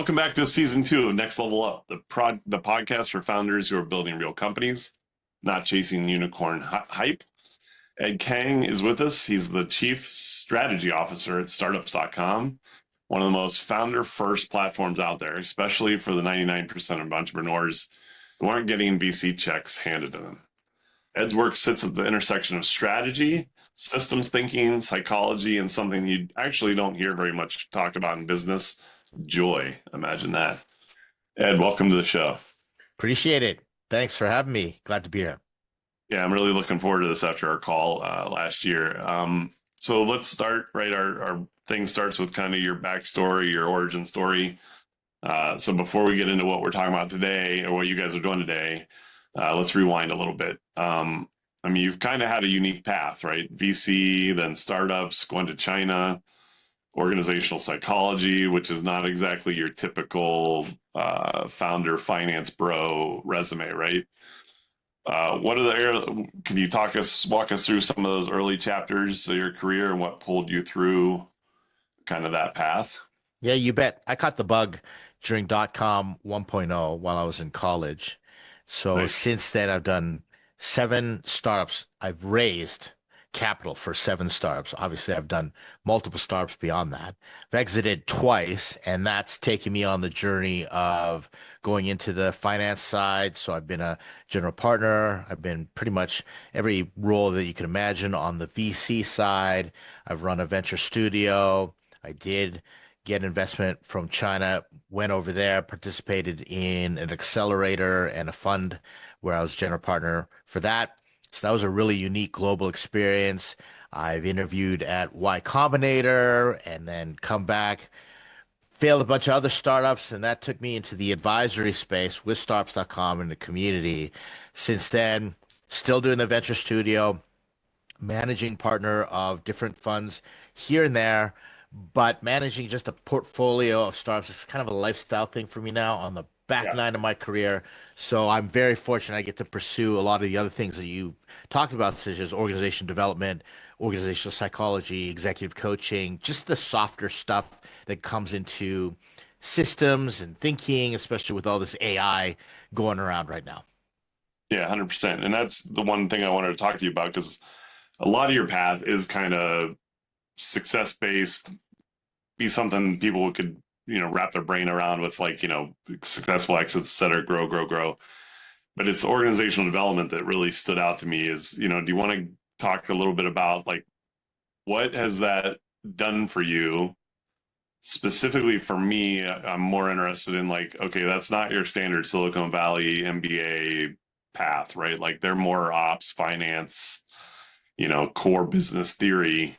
welcome back to season 2 of Next Level Up, the podcast for founders who are building real companies, not chasing unicorn hype. Ed Kang is with us. He's the chief strategy officer at startups.com, one of the most founder-first platforms out there, especially for the 99% of entrepreneurs who aren't getting VC checks handed to them. Ed's work sits at the intersection of strategy, systems thinking, psychology, and something you actually don't hear very much talked about in business, joy. Imagine that. Ed, welcome to the show. Appreciate it. Thanks for having me. Glad to be here. Yeah, I'm really looking forward to this after our call last year. So let's start, right? Our thing starts with kind of your backstory, your origin story. So before we get into what we're talking about today or what you guys are doing today, let's rewind a little bit. I mean, you've kind of had a unique path, right? VC, then startups, going to China, organizational psychology, which is not exactly your typical founder finance bro resume, right? Can you walk us through some of those early chapters of your career and what pulled you through kind of that path? Yeah, you bet. I caught the bug during .com 1.0 while I was in college. So Nice. since then, I've done 7 startups. I've raised capital for 7 startups. Obviously, I've done multiple startups beyond that. I've exited twice, and that's taken me on the journey of going into the finance side. So I've been a general partner. I've been pretty much every role that you can imagine on the VC side. I've run a venture studio. I did get investment from China, went over there, participated in an accelerator and a fund where I was general partner for that. So that was a really unique global experience. I've interviewed at Y Combinator and then come back, failed a bunch of other startups, and that took me into the advisory space with startups.com and the community. Since then, still doing the venture studio, managing partner of different funds here and there, but managing just a portfolio of startups is kind of a lifestyle thing for me now on the back Yeah. nine of my career. So I'm very fortunate I get to pursue a lot of the other things that you talked about, such as organization development, organizational psychology, executive coaching, just the softer stuff that comes into systems and thinking, especially with all this AI going around right now. Yeah, 100%. And that's the one thing I wanted to talk to you about because a lot of your path is kind of success based, be something people could, wrap their brain around with like, successful exits, et cetera, grow, grow, grow. But it's organizational development that really stood out to me is, do you want to talk a little bit about like what has that done for you? Specifically for me, I'm more interested in like, okay, that's not your standard Silicon Valley MBA path, right? Like they're more ops, finance, core business theory.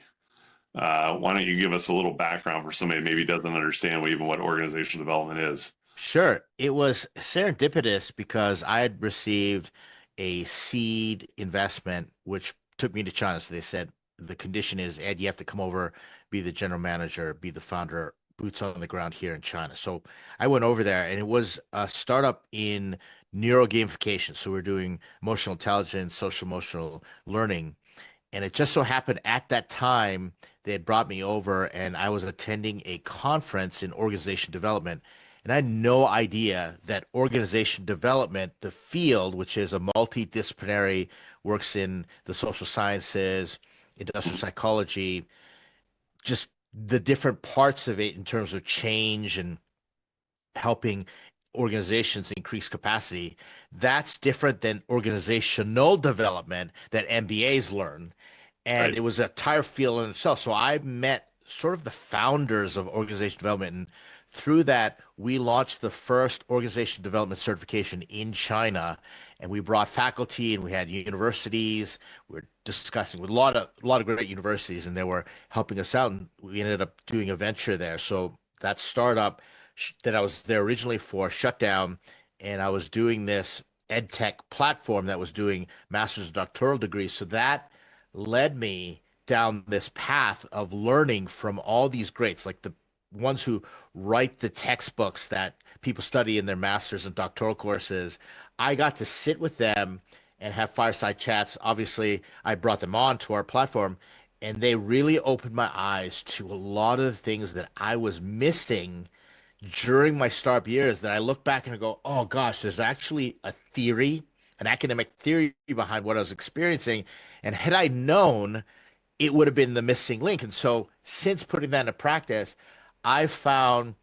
Why don't you give us a little background for somebody that maybe doesn't understand what organizational development is? Sure. It was serendipitous because I had received a seed investment, which took me to China. So they said, the condition is, Ed, you have to come over, be the general manager, be the founder, boots on the ground here in China. So I went over there and it was a startup in neuro gamification. So we're doing emotional intelligence, social emotional learning. And it just so happened at that time, they had brought me over and I was attending a conference in organization development. And I had no idea that organization development, the field, which is a multidisciplinary, works in the social sciences, industrial psychology, just the different parts of it in terms of change and helping organizations increase capacity. That's different than organizational development that MBAs learn. And Right. it was a entire field in itself. So I met sort of the founders of organization development. And through that, we launched the first organization development certification in China. And we brought faculty and we had universities. We were discussing with a lot of great universities, and they were helping us out. And we ended up doing a venture there. So that startup that I was there originally for shut down, and I was doing this ed tech platform that was doing master's and doctoral degrees. So that led me down this path of learning from all these greats, like the ones who write the textbooks that people study in their master's and doctoral courses. I got to sit with them and have fireside chats. Obviously, I brought them on to our platform, and they really opened my eyes to a lot of the things that I was missing during my startup years that I look back and I go, oh gosh, there's actually a theory, an academic theory behind what I was experiencing. And had I known, it would have been the missing link. And so since putting that into practice, I found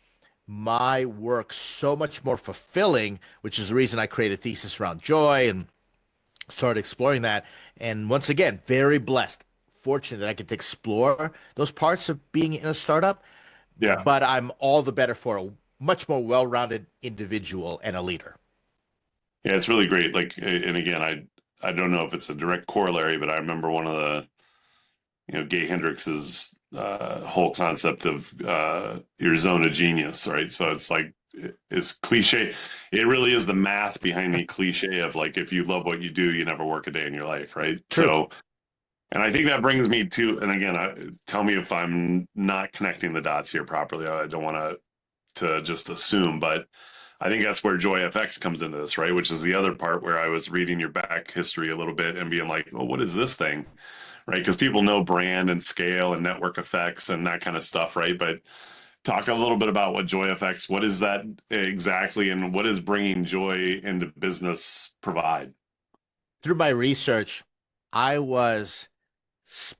my work so much more fulfilling, which is the reason I created a thesis around joy and started exploring that. And once again, very blessed, fortunate that I get to explore those parts of being in a startup, Yeah. but I'm all the better for a much more well-rounded individual and a leader. Yeah, it's really great. Like, and again, I don't know if it's a direct corollary, but I remember one of the, Gay Hendrix's whole concept of your zone of genius, right? So it's like it's cliche. It really is the math behind the cliche of like if you love what you do, you never work a day in your life, right? True. So, and I think that brings me to, and again, tell me if I'm not connecting the dots here properly. I don't want to just assume, but I think that's where Joy FX comes into this, right? Which is the other part where I was reading your back history a little bit and being like, well, what is this thing? Right? Because people know brand and scale and network effects and that kind of stuff, right? But talk a little bit about what Joy FX, what is that exactly, and what is bringing joy into business provide? Through my research, I was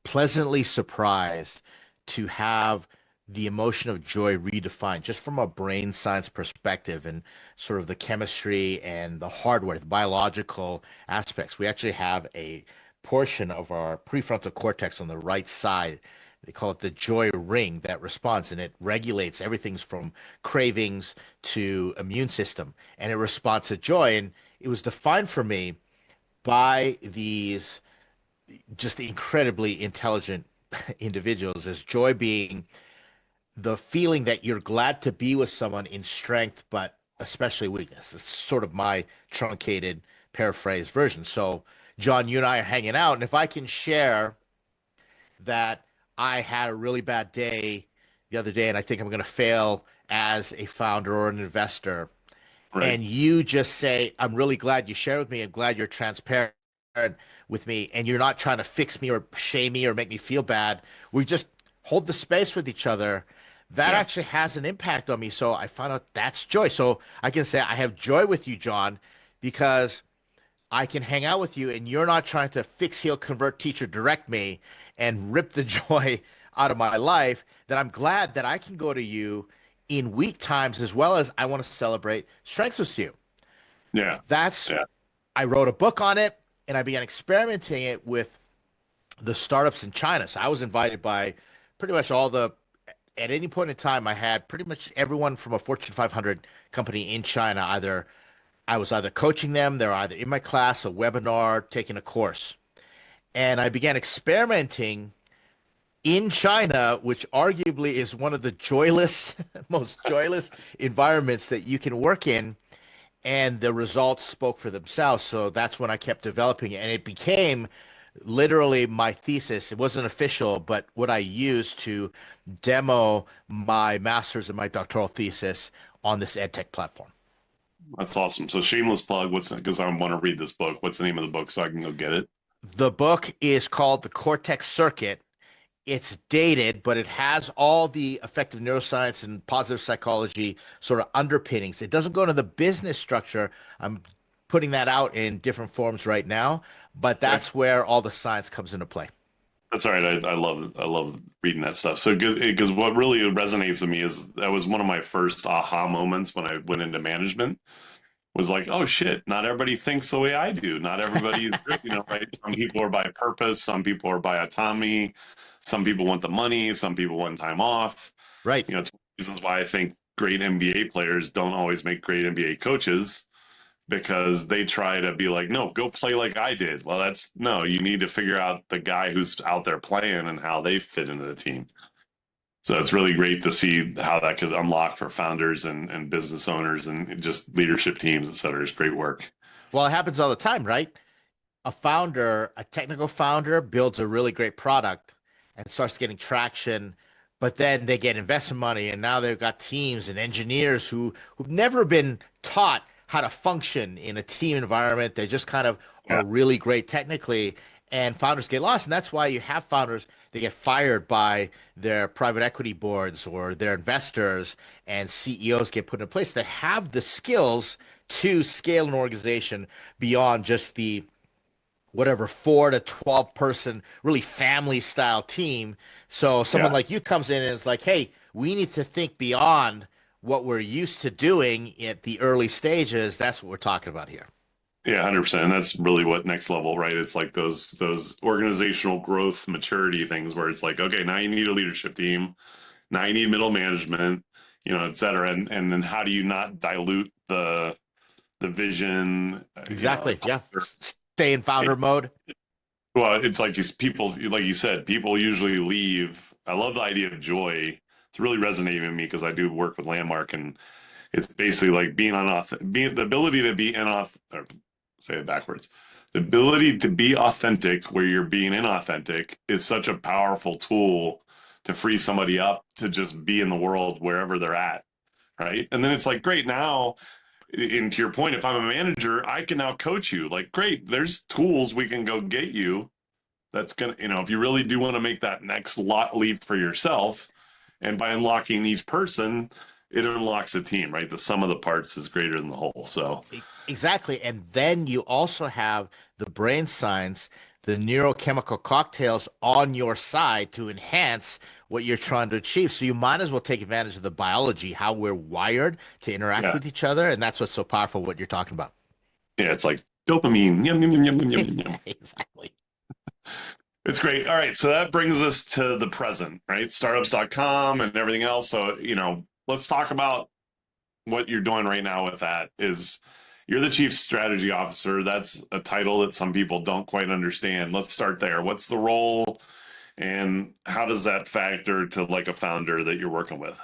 pleasantly surprised to have the emotion of joy redefined just from a brain science perspective and sort of the chemistry and the hardware, the biological aspects. We actually have a portion of our prefrontal cortex on the right side. They call it the joy ring that responds, and it regulates everything from cravings to immune system, and it responds to joy. And it was defined for me by these just incredibly intelligent individuals as joy being the feeling that you're glad to be with someone in strength, but especially weakness. It's sort of my truncated paraphrase version. So, John, you and I are hanging out, and if I can share that I had a really bad day the other day and I think I'm going to fail as a founder or an investor, Right. and you just say, I'm really glad you shared with me. I'm glad you're transparent with me and you're not trying to fix me or shame me or make me feel bad. We just hold the space with each other. That Yeah. actually has an impact on me. So I found out that's joy. So I can say I have joy with you, John, because I can hang out with you and you're not trying to fix, heal, convert, teach, or direct me and rip the joy out of my life. That I'm glad that I can go to you in weak times as well as I want to celebrate strengths with you. Yeah. That's, Yeah. I wrote a book on it and I began experimenting it with the startups in China. So I was invited by pretty much all the, at any point in time, I had pretty much everyone from a Fortune 500 company in China. Either I was either coaching them, they're either in my class, a webinar, taking a course. And I began experimenting in China, which arguably is one of the joyless, most joyless environments that you can work in. And the results spoke for themselves. So that's when I kept developing it. And it became literally my thesis. It wasn't official, but what I used to demo my master's and my doctoral thesis on this EdTech platform. That's awesome. So shameless plug. What's because I want to read this book. What's the name of the book so I can go get it? The book is called The Cortex Circuit. It's dated, but it has all the effective neuroscience and positive psychology sort of underpinnings. It doesn't go into the business structure. I'm putting that out in different forms right now, but Okay. that's where all the science comes into play. That's all right. I love reading that stuff. So because what really resonates with me is that was one of my first aha moments when I went into management was like, oh shit, not everybody thinks the way I do. Not everybody is, right? Some people are by purpose, some people are by autonomy, some people want the money, some people want time off. Right. It's one of the reasons why I think great NBA players don't always make great NBA coaches because they try to be like, no, go play like I did. Well, that's no, you need to figure out the guy who's out there playing and how they fit into the team. So it's really great to see how that could unlock for founders and business owners and just leadership teams, et cetera. It's great work. Well, it happens all the time, right? A founder, a technical founder, builds a really great product and starts getting traction, but then they get investment money, and now they've got teams and engineers who've never been taught how to function in a team environment. They just kind of Yeah. are really great technically, and founders get lost. And that's why you have founders they get fired by their private equity boards or their investors, and CEOs get put in place that have the skills to scale an organization beyond just the whatever 4 to 12 person really family style team. So someone Yeah. like you comes in and is like, hey, we need to think beyond what we're used to doing at the early stages. That's what we're talking about here. Yeah, 100%. And that's really what next level, right? It's like those organizational growth maturity things where it's like, okay, now you need a leadership team, now you need middle management, et cetera. And then how do you not dilute the vision, Exactly. Yeah. Stay in founder mode. well, it's like these people, like you said, people usually leave. I love the idea of joy. It's really resonating with me because I do work with Landmark, and it's basically like being the ability to be or say it backwards. The ability to be authentic where you're being inauthentic is such a powerful tool to free somebody up to just be in the world wherever they're at, right? And then it's like, great, now, and to your point, if I'm a manager, I can now coach you. Like, great, there's tools we can go get you. That's gonna, if you really do want to make that next lot leap for yourself, and by unlocking each person, it unlocks a team, right? The sum of the parts is greater than the whole. So, Exactly. And then you also have the brain science, the neurochemical cocktails on your side to enhance what you're trying to achieve. So you might as well take advantage of the biology, how we're wired to interact yeah, with each other. And that's what's so powerful, what you're talking about. yeah, it's like dopamine. Yum, yum, yum, yum, yum, yum, yum. Exactly. It's great. All right. So that brings us to the present, right? Startups.com and everything else. So, let's talk about what you're doing right now with that is you're the chief strategy officer. That's a title that some people don't quite understand. Let's start there. What's the role and how does that factor to like a founder that you're working with?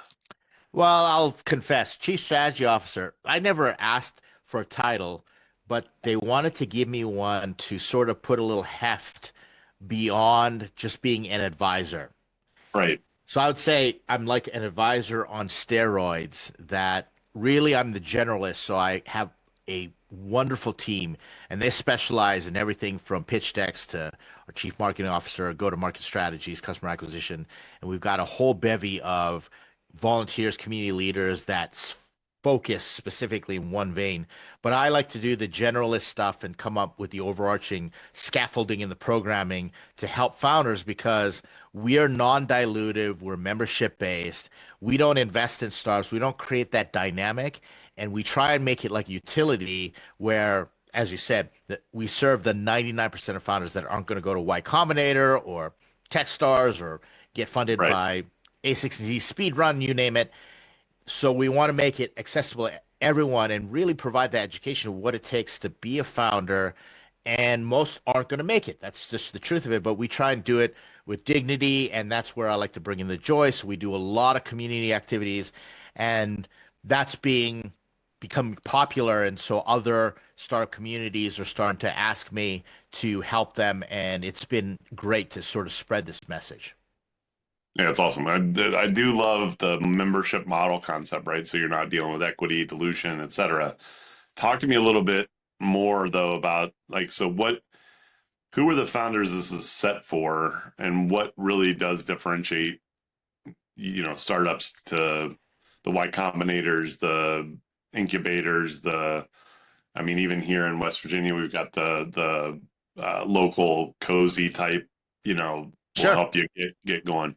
Well, I'll confess, Chief Strategy Officer, I never asked for a title, but they wanted to give me one to sort of put a little heft beyond just being an advisor. Right. So I would say I'm like an advisor on steroids that really I'm the generalist. So I have a wonderful team and they specialize in everything from pitch decks to our chief marketing officer, go to market strategies, customer acquisition. And we've got a whole bevy of volunteers, community leaders that focus specifically in one vein. But I like to do the generalist stuff and come up with the overarching scaffolding and the programming to help founders because we are non-dilutive, we're membership based. We don't invest in startups, we don't create that dynamic, and we try and make it like a utility where, as you said, that we serve the 99% of founders that aren't going to go to Y Combinator or Techstars or get funded Right. by A16Z Speedrun, you name it. So we want to make it accessible to everyone and really provide the education of what it takes to be a founder. And most aren't going to make it. That's just the truth of it. But we try and do it with dignity, and that's where I like to bring in the joy. So we do a lot of community activities, and that's becoming popular. And so other startup communities are starting to ask me to help them, and it's been great to sort of spread this message. Yeah, it's awesome. I do love the membership model concept, right? So you're not dealing with equity, dilution, et cetera. Talk to me a little bit more though about like, so who are the founders this is set for and what really does differentiate, startups to the Y Combinators, the incubators, I mean, even here in West Virginia, we've got the local cozy type, will Sure. help you get going.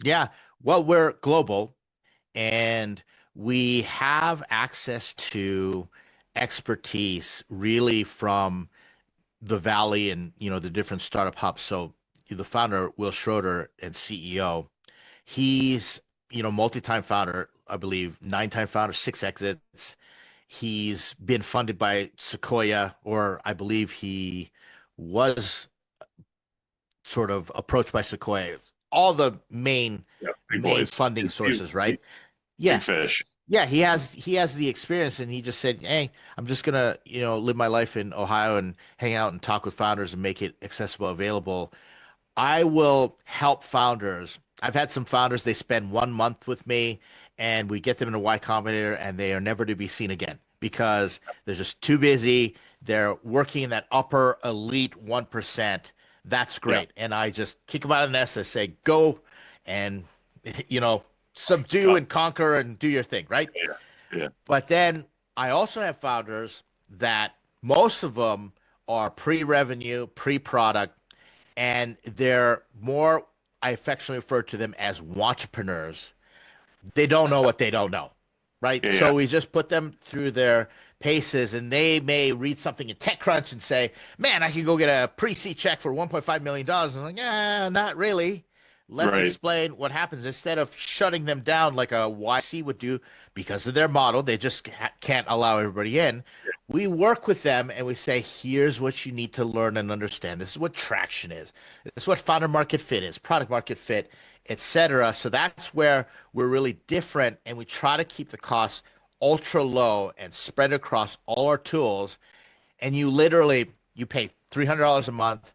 Yeah. Well, we're global and we have access to expertise really from the Valley and the different startup hubs. So the founder, Will Schroeder and CEO, he's multi-time founder, I believe, 9-time founder, 6 exits. He's been funded by Sequoia, or I believe he was sort of approached by Sequoia. All the main Yeah, big main boys. funding sources, right? Yeah. Big fish. Yeah, he has the experience and he just said, "Hey, I'm just gonna, live my life in Ohio and hang out and talk with founders and make it accessible, available. I will help founders. I've had some founders, they spend 1 month with me and we get them in a Y Combinator and they are never to be seen again because they're just too busy. They're working in that upper elite 1%. That's Yeah. great. And I just kick them out of the nest. I say, go and, you know, subdue Got and conquer and do your thing, right? it. Yeah. Yeah. But then I also have founders that most of them are pre-revenue, pre-product, and they're more, I affectionately refer to them as entrepreneurs. They don't know what they don't know, right? Yeah. So Yeah. we just put them through their paces, and they may read something in TechCrunch and say, "Man, I can go get a pre-seed check for $1.5 million." I'm like, "Yeah, not really. Let's Right. explain what happens instead of shutting them down like a YC would do because of their model. They just can't allow everybody in. We work with them and we say, here's what you need to learn and understand. This is what traction is. This is what founder market fit is, product market fit, etc. So that's where we're really different, and we try to keep the costs ultra low and spread across all our tools. And you pay $300 a month,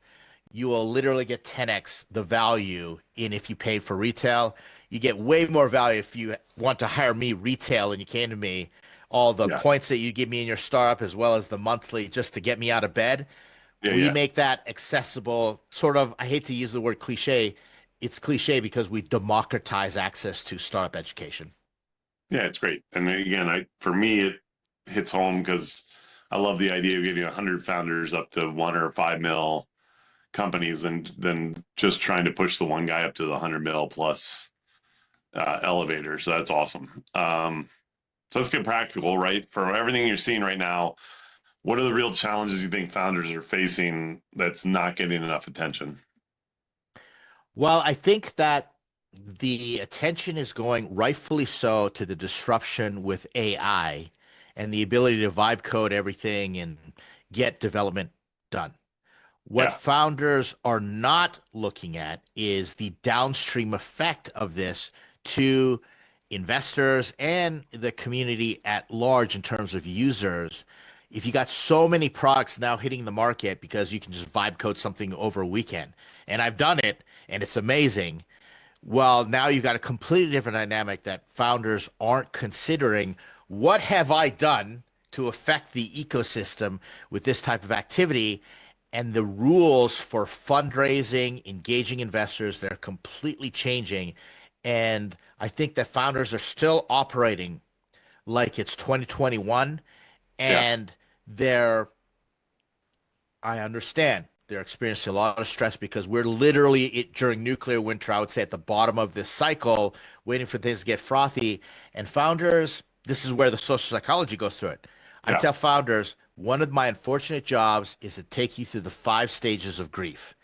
you will literally get 10x the value in if you pay for retail. You get way more value if you want to hire me retail and you came to me. All the Yeah. points that you give me in your startup, as well as the monthly, just to get me out of bed. Yeah. We Yeah. make that accessible, sort of. I hate to use the word cliche. It's cliche because we democratize access to startup education. Yeah. It's great. And again, for me, it hits home because I love the idea of getting 100 founders up to 1 or 5 mil companies and then just trying to push the one guy up to the 100 mil plus elevator. So that's awesome. So let's get practical, right? For everything you're seeing right now, what are the real challenges you think founders are facing that's not getting enough attention? Well, I think that the attention is going rightfully so to the disruption with AI and the ability to vibe code everything and get development done. What Yeah. founders are not looking at is the downstream effect of this to investors and the community at large in terms of users. If you got so many products now hitting the market because you can just vibe code something over a weekend, and I've done it and it's amazing. Well, now you've got a completely different dynamic that founders aren't considering. What have I done to affect the ecosystem with this type of activity? And the rules for fundraising, engaging investors, they're completely changing. And I think that founders are still operating like it's 2021, Yeah. and they're I understand they're experiencing a lot of stress because we're literally during nuclear winter, I would say, at the bottom of this cycle, waiting for things to get frothy. And founders, this is where the social psychology goes through it. I Yeah. tell founders, one of my unfortunate jobs is to take you through the 5 stages of grief.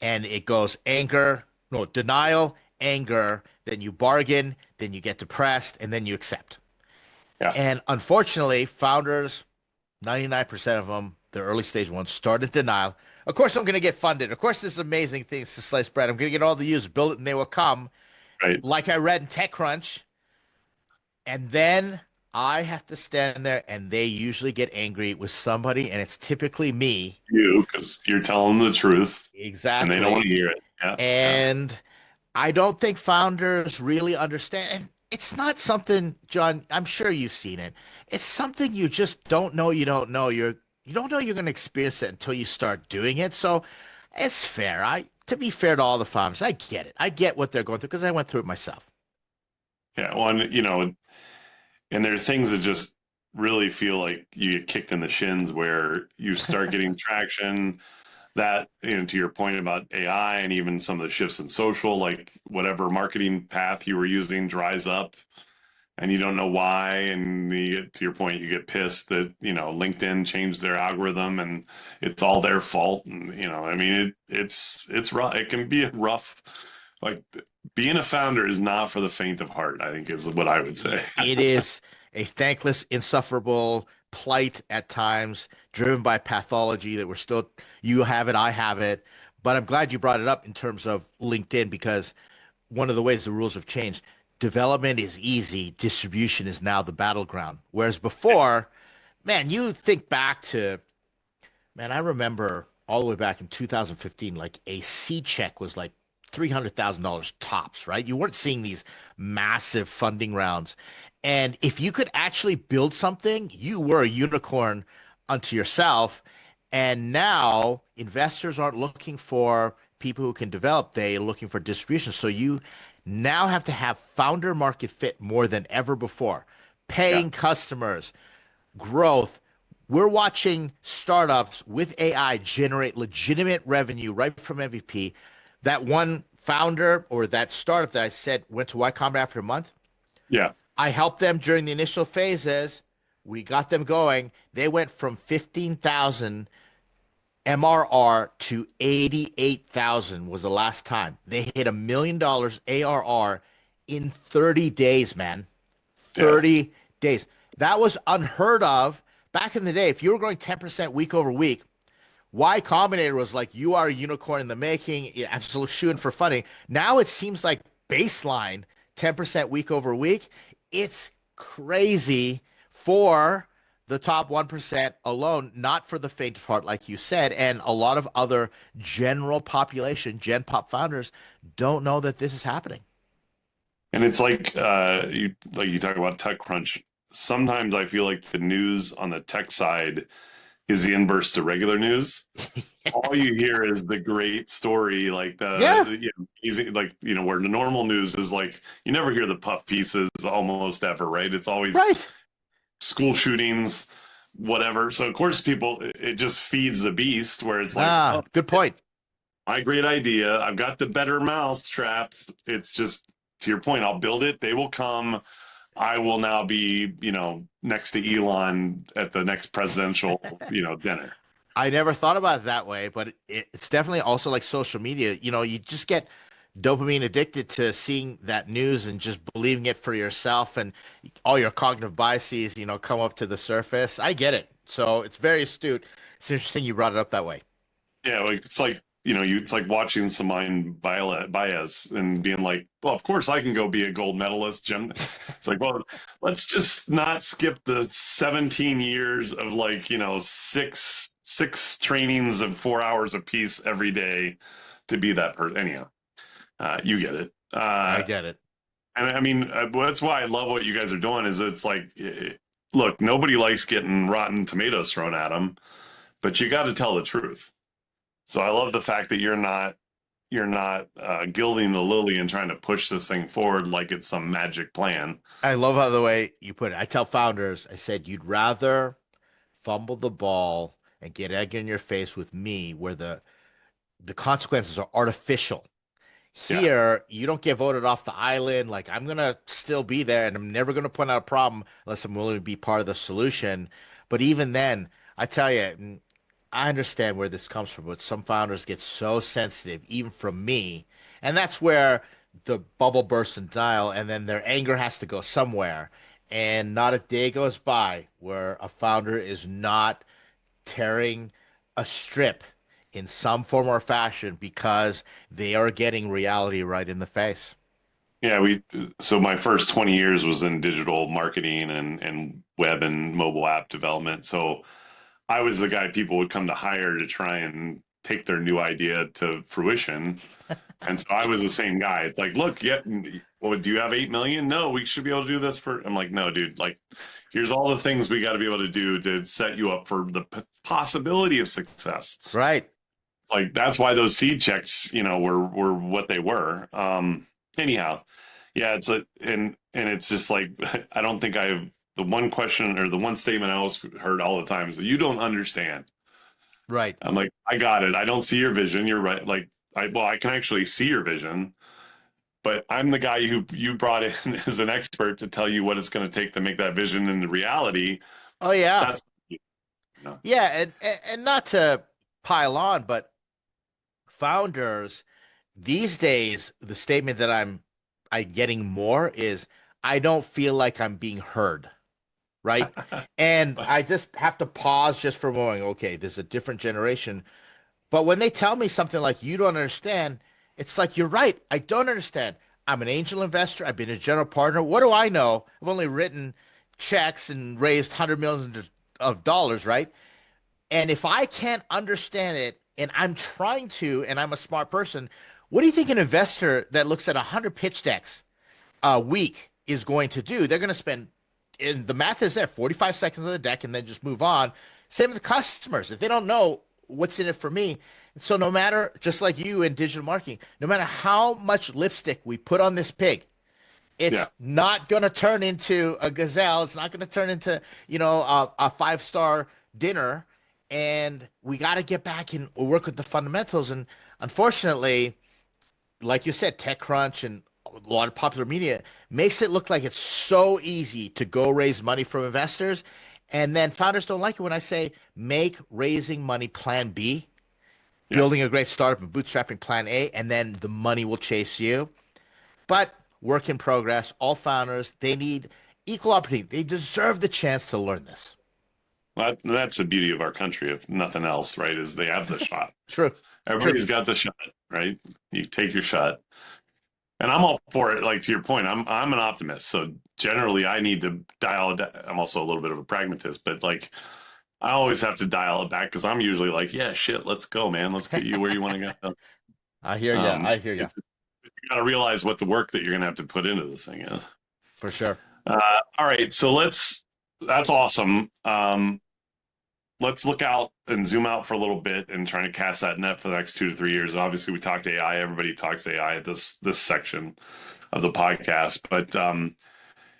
And it goes anger, no, denial, anger, then you bargain, then you get depressed, and then you accept. Yeah. And unfortunately, founders 99% of them, the early stage ones, start in denial. Of course, I'm going to get funded. Of course, this amazing thing to slice bread. I'm going to get all the users, build it, and they will come. Right. Like I read in TechCrunch, and then I have to stand there, and they usually get angry with somebody, and it's typically me. You, because you're telling the truth and they don't want Exactly. to hear it. Yeah. Yeah. And I don't think founders really understand. And it's not something, John, I'm sure you've seen it. It's something you just don't know you don't know. You don't know you're going to experience it until you start doing it. So it's fair. I To be fair to all the founders, I get it. I get what they're going through because I went through it myself. Yeah. Well, and, and there are things that just really feel like you get kicked in the shins where you start getting traction that, to your point about AI and even some of the shifts in social, like whatever marketing path you were using dries up and you don't know why. And to your point, you get pissed that, LinkedIn changed their algorithm and it's all their fault. And, I mean, it's rough. It can be a rough, like being a founder is not for the faint of heart, I think is what I would say. It is a thankless, insufferable plight at times, driven by pathology that we're still, you have it, I have it. But I'm glad you brought it up in terms of LinkedIn because one of the ways the rules have changed, development is easy, distribution is now the battleground. Whereas before, man, you think back to, man, I remember all the way back in 2015, like a C check was like $300,000 tops, right? You weren't seeing these massive funding rounds. And if you could actually build something, you were a unicorn unto yourself. And now investors aren't looking for people who can develop, they're looking for distribution. So you now have to have founder market fit more than ever before. Yeah. Paying customers, growth. We're watching startups with AI generate legitimate revenue right from MVP. That one founder or that startup that I said went to Y Combinator after a month, Yeah. I helped them during the initial phases. We got them going. They went from 15,000 MRR to 88,000 was the last time. They hit $1 million ARR in 30 days, man. Yeah. 30 days. That was unheard of back in the day. If you were growing 10% week over week, Y Combinator was like, you are a unicorn in the making, absolute shooting for funding. Now it seems like baseline 10% week over week. It's crazy for the top 1% alone, not for the faint of heart, like you said. And a lot of other general population, Gen Pop founders don't know that this is happening. And it's like you talk about TechCrunch. Sometimes I feel like the news on the tech side is the inverse to regular news. All you hear is the great story, like Yeah, you know, easy, like where the normal news is like you never hear the puff pieces almost ever, right? It's always right. school shootings, whatever. So of course, people it just feeds the beast where it's like, Ah, oh, good point. my great idea. I've got the better mousetrap. It's just to your point. I'll build it. They will come. I will now be, next to Elon at the next presidential, dinner. I never thought about it that way, but it's definitely also like social media. You just get dopamine addicted to seeing that news and just believing it for yourself, and all your cognitive biases, come up to the surface. I get it. So it's very astute. It's interesting you brought it up that way. Yeah, like it's like it's like watching Simone Biles and being like, well, of course I can go be a gold medalist, Jim. It's like, well, let's just not skip the 17 years of like six trainings of 4 hours apiece every day to be that person. Anyhow, you get it. I get it. And I mean, that's why I love what you guys are doing. Is it's like, look, nobody likes getting rotten tomatoes thrown at them, but you got to tell the truth. So I love the fact that you're not gilding the lily and trying to push this thing forward like it's some magic plan. I love how the way you put it. I tell founders, I said, you'd rather fumble the ball and get egg in your face with me, where the consequences are artificial. Yeah, Here, you don't get voted off the island. Like, I'm gonna still be there, and I'm never gonna point out a problem unless I'm willing to be part of the solution. But even then, I tell you, I understand where this comes from, but some founders get so sensitive, even from me, and that's where the bubble bursts in denial, and then their anger has to go somewhere. And not a day goes by where a founder is not tearing a strip in some form or fashion because they are getting reality right in the face. yeah. So my first 20 years was in digital marketing and web and mobile app development. So I was the guy people would come to hire to try and take their new idea to fruition. And so I was the same guy. It's like, look, yeah, well, do you have 8 million? No, we should be able to do this for. I'm like, no, dude. Like, here's all the things we got to be able to do to set you up for the possibility of success. Right. Like that's why those seed checks, were what they were. Anyhow, yeah, and it's just like I don't think I've the one question or the one statement I always heard all the time is you don't understand. Right. I'm like, I got it. I don't see your vision. You're right. Like, I can actually see your vision, but I'm the guy who you brought in as an expert to tell you what it's going to take to make that vision into reality. Oh yeah. That's, you know, Yeah, and not to pile on, but founders these days, the statement that I getting more is I don't feel like I'm being heard. Right. And I just have to pause just for a moment. Okay, there's a different generation. But when they tell me something like you don't understand, it's like you're right. I don't understand. I'm an angel investor. I've been a general partner. What do I know? I've only written checks and raised hundred millions of dollars, right? And if I can't understand it, and I'm trying to, and I'm a smart person, what do you think an investor that looks at 100 pitch decks a week is going to do? They're going to spend, and the math is there, 45 seconds on the deck and then just move on. Same with the customers. If they don't know what's in it for me, so no matter, just like you in digital marketing, no matter how much lipstick we put on this pig, it's Yeah. not going to turn into a gazelle. It's not going to turn into, a five-star dinner. And we got to get back and work with the fundamentals. And unfortunately, like you said, TechCrunch and a lot of popular media makes it look like it's so easy to go raise money from investors. And then founders don't like it when I say make raising money plan B, Yeah. building a great startup and bootstrapping plan A, and then the money will chase you. But work in progress, all founders, they need equal opportunity. They deserve the chance to learn this. That's the beauty of our country, if nothing else, right? Is they have the shot. True. True. Everybody's got the shot, right? You take your shot. And I'm all for it. Like to your point, I'm an optimist. So generally I need to dial it. I'm also a little bit of a pragmatist, but like I always have to dial it back because I'm usually like, yeah, shit, let's go, man. Let's get you where you want to go. I hear you. I hear you. You got to realize what the work that you're going to have to put into this thing is. For sure. All right. So that's awesome. Let's look out and zoom out for a little bit and trying to cast that net for the next 2 to 3 years. Obviously, we talked AI. Everybody talks AI at this section of the podcast. But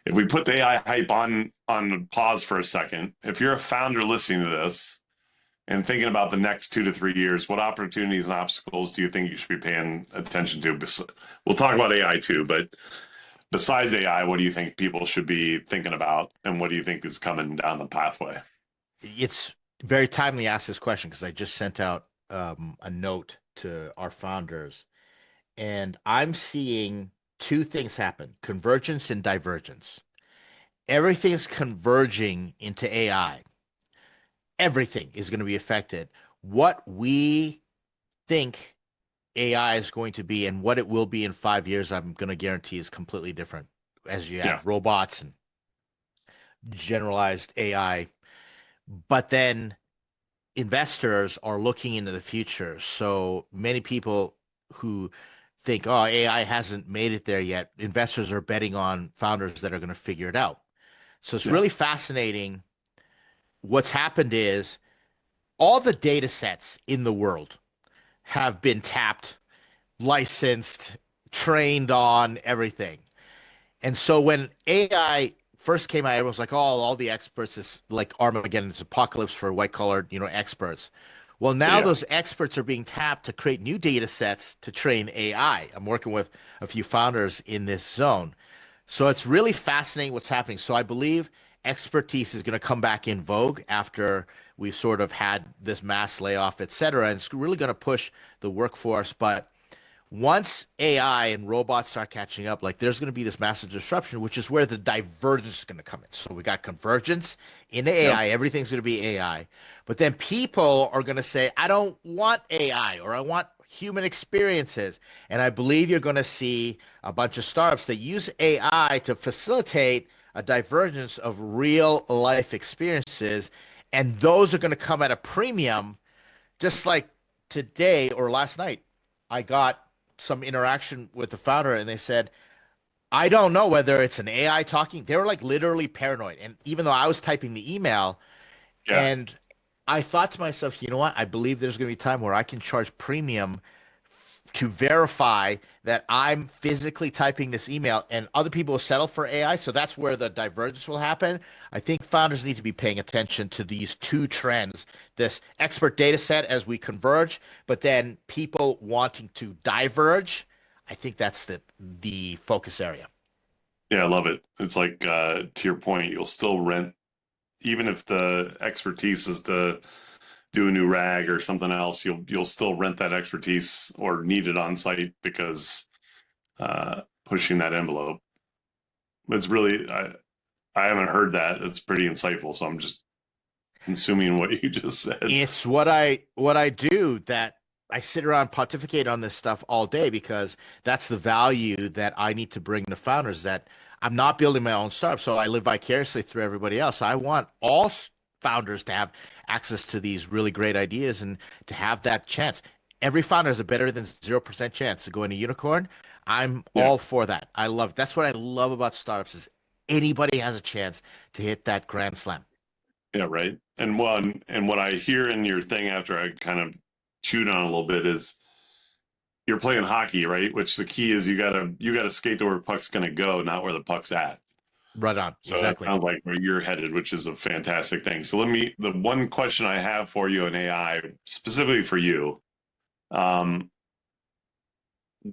if we put the AI hype on pause for a second, if you're a founder listening to this and thinking about the next 2 to 3 years, what opportunities and obstacles do you think you should be paying attention to? We'll talk about AI too, but besides AI, what do you think people should be thinking about, and what do you think is coming down the pathway? It's very timely to ask this question because I just sent out a note to our founders, and I'm seeing two things happen: convergence and divergence. Everything's converging into AI. Everything is going to be affected. What we think AI is going to be and what it will be in 5 years, I'm going to guarantee is completely different as you Yeah, have robots and generalized AI. But then investors are looking into the future. So many people who think, oh, AI hasn't made it there yet, investors are betting on founders that are going to figure it out. So it's yeah, really fascinating. What's happened is all the data sets in the world have been tapped, licensed, trained on everything. And so when AI first came out, everyone was like, "Oh, all the experts is like Armageddon, it's apocalypse for white collared, experts." Well, now yeah, those experts are being tapped to create new data sets to train AI. I'm working with a few founders in this zone. So it's really fascinating what's happening. So I believe expertise is going to come back in vogue after we've sort of had this mass layoff, et cetera. And it's really going to push the workforce. But once AI and robots start catching up, like there's going to be this massive disruption, which is where the divergence is going to come in. So we got convergence into yep, AI, everything's going to be AI. But then people are going to say, I don't want AI or I want human experiences. And I believe you're going to see a bunch of startups that use AI to facilitate a divergence of real life experiences. And those are going to come at a premium, just like today or last night. I got some interaction with the founder and they said, I don't know whether it's an AI talking. They were like literally paranoid. And even though I was typing the email, yeah, and I thought to myself, you know what? I believe there's going to be a time where I can charge premium to verify that I'm physically typing this email and other people will settle for AI. So that's where the divergence will happen. I think founders need to be paying attention to these two trends, this expert data set as we converge, but then people wanting to diverge. I think that's the focus area. yeah. I love it. It's like to your point, you'll still rent even if the expertise is to do a new rag or something else. You'll still rent that expertise or need it on site because pushing that envelope. It's really I haven't heard that. It's pretty insightful. So I'm just consuming what you just said. It's what I do, that I sit around pontificate on this stuff all day because that's the value that I need to bring to founders, that I'm not building my own startup, so I live vicariously through everybody else. I want all founders to have access to these really great ideas and to have that chance. Every founder has a better than 0% chance to go into unicorn. I'm Yeah. all for that. I love That's what I love about startups is anybody has a chance to hit that grand slam. Yeah, right. And one, and what I hear in your thing after I kind of chewed on it a little bit is you're playing hockey, right? Which the key is you gotta skate to where the puck's gonna go, not where the puck's at. Right on. So that Exactly. sounds like where you're headed, which is a fantastic thing. So the one question I have for you in AI, specifically for you, um,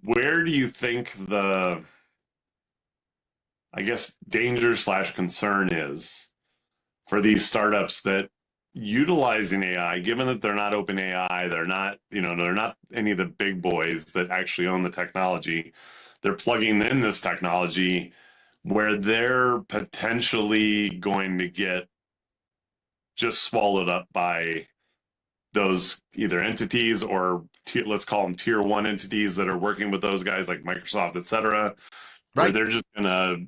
where do you think I guess, danger slash concern is for these startups that utilizing AI, given that they're not open AI, they're not any of the big boys that actually own the technology. They're plugging in this technology where they're potentially going to get just swallowed up by those either entities or let's call them tier one entities that are working with those guys like Microsoft, et cetera, where Right. they're just going to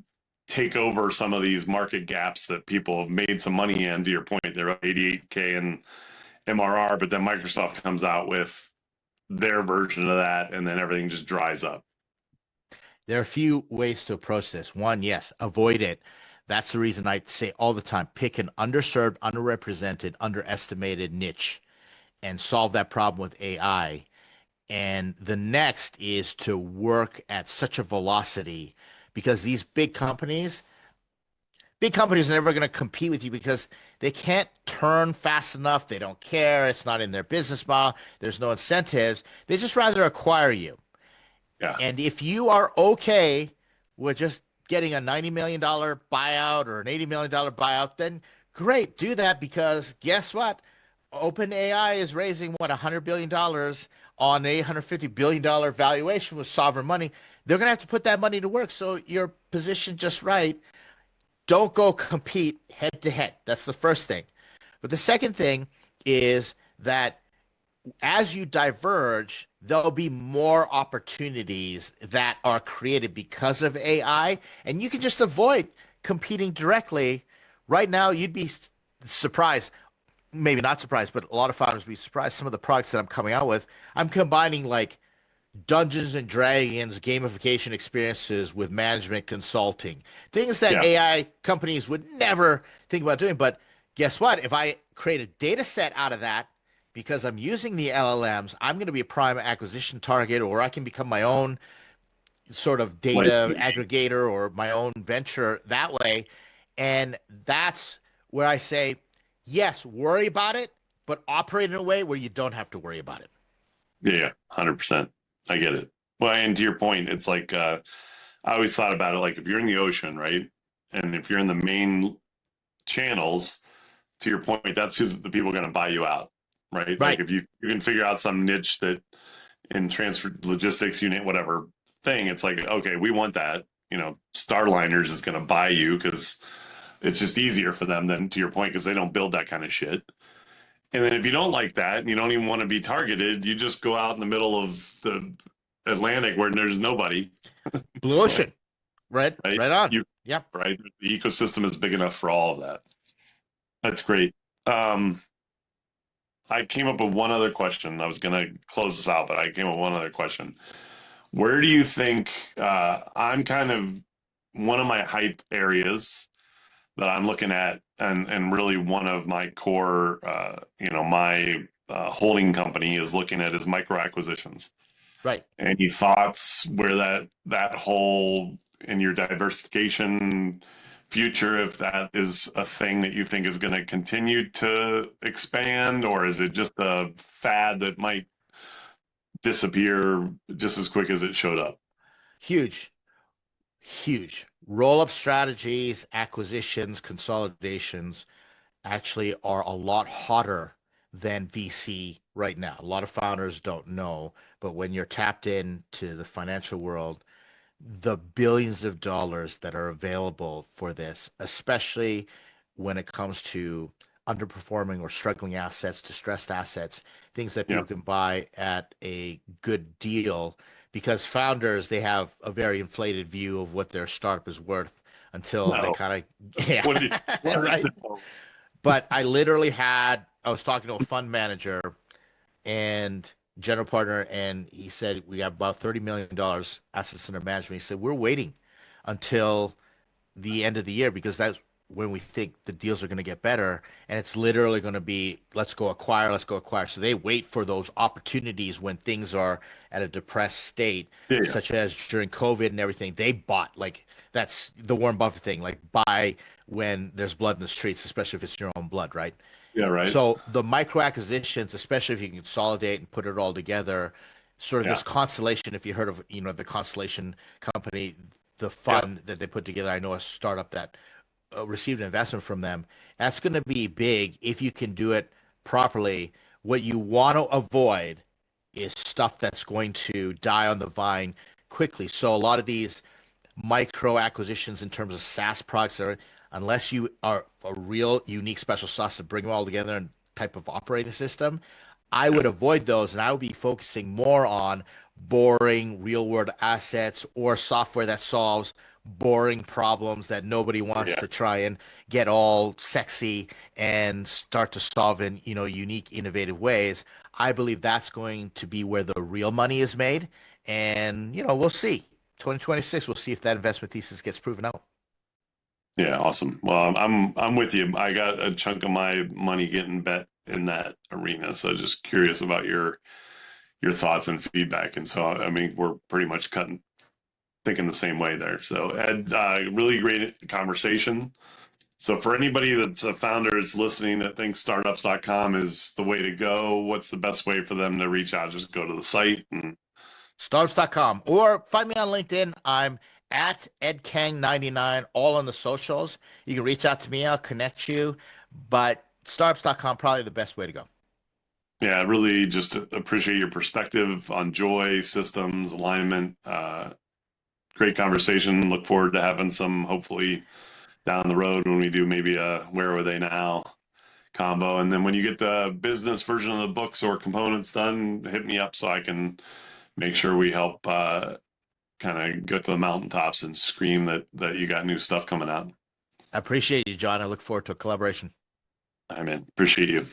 take over some of these market gaps that people have made some money in. To your point, they're up 88K in MRR, but then Microsoft comes out with their version of that, and then everything just dries up. There are a few ways to approach this. One, yes, avoid it. That's the reason I say all the time, pick an underserved, underrepresented, underestimated niche and solve that problem with AI. And the next is to work at such a velocity because these big companies are never going to compete with you because they can't turn fast enough. They don't care. It's not in their business model. There's no incentives. They just rather acquire you. Yeah, And if you are okay with just getting a $90 million buyout or an $80 million buyout, then great, do that because guess what? OpenAI is raising what $100 billion on an $850 billion valuation with sovereign money. They're going to have to put that money to work. So you're positioned just right. Don't go compete head to head. That's the first thing. But the second thing is that as you diverge, there'll be more opportunities that are created because of AI, and you can just avoid competing directly. Right now, you'd be surprised, maybe not surprised, but a lot of founders would be surprised. Some of the products that I'm coming out with, I'm combining like Dungeons and Dragons gamification experiences with management consulting, things that yeah, AI companies would never think about doing. But guess what? If I create a data set out of that, because I'm using the LLMs, I'm going to be a prime acquisition target, or I can become my own sort of like data aggregator or my own venture that way. And that's where I say, yes, worry about it, but operate in a way where you don't have to worry about it. yeah, 100%. I get it. Well, and to your point, it's like I always thought about it like if you're in the ocean, right, and if you're in the main channels, to your point, that's who's the people going to buy you out, right? Like Right. if you can figure out some niche that in transfer logistics unit, whatever thing, it's like, okay, we want that. Starliners is going to buy you because it's just easier for them than to your point, because they don't build that kind of shit. And then if you don't like that and you don't even want to be targeted, you just go out in the middle of the Atlantic where there's nobody. Blue It's like, Ocean. Right. right? Right on. You Yep. right. The ecosystem is big enough for all of that. That's great. Um, I came up with one other question. I was going to close this out, but I came up with one other question. Where do you think I'm kind of one of my hype areas that I'm looking at, and really one of my core, my holding company is looking at is micro acquisitions. Right. Any thoughts where that whole in your diversification future, if that is a thing that you think is going to continue to expand, or is it just a fad that might disappear just as quick as it showed up? Huge. Huge. Roll up strategies, acquisitions, consolidations actually are a lot hotter than VC right now. A lot of founders don't know, but when you're tapped into the financial world, the billions of dollars that are available for this, especially when it comes to underperforming or struggling assets, distressed assets, things that Yeah. people can buy at a good deal. Because founders, they have a very inflated view of what their startup is worth until they No. kind of, yeah, What do you, what? right. No. But I was talking to a fund manager and general partner, and he said we have about $30 million assets under management. He said we're waiting until the end of the year because when we think the deals are going to get better, and it's literally going to be let's go acquire, let's go acquire. So they wait for those opportunities when things are at a depressed state, Yeah, yeah, such as during COVID and everything. They bought like that's the Warren Buffett thing, like buy when there's blood in the streets, especially if it's your own blood, right? yeah, right. So the micro acquisitions, especially if you can consolidate and put it all together, sort of Yeah, this Constellation, if you heard of, the Constellation company, the yeah, fund that they put together, I know a startup that received an investment from them. That's going to be big if you can do it properly. What you want to avoid is stuff that's going to die on the vine quickly. So a lot of these micro acquisitions in terms of SaaS products are unless you are a real unique special sauce to bring them all together in type of operating system, I yeah, would avoid those and I would be focusing more on boring real world assets or software that solves boring problems that nobody wants yeah, to try and get all sexy and start to solve in, unique, innovative ways. I believe that's going to be where the real money is made. And, we'll see. 2026, we'll see if that investment thesis gets proven out. yeah. Awesome. Well, I'm with you. I got a chunk of my money getting bet in that arena, so just curious about your thoughts and feedback. And so, I mean, we're pretty much cutting thinking the same way there. So, Ed, really great conversation. So, for anybody that's a founder that's listening that thinks startups.com is the way to go, what's the best way for them to reach out? Just go to the site and Startups.com or find me on LinkedIn. I'm at Ed Kang 99, all on the socials. You can reach out to me, I'll connect you. But startups.com, probably the best way to go. yeah, really just appreciate your perspective on joy, systems, alignment. Great conversation. Look forward to having some hopefully down the road when we do maybe a where were they now combo. And then when you get the business version of the books or components done, hit me up so I can make sure we help kind of go to the mountaintops and scream that you got new stuff coming out. I appreciate you, John. I look forward to a collaboration. I mean, appreciate you.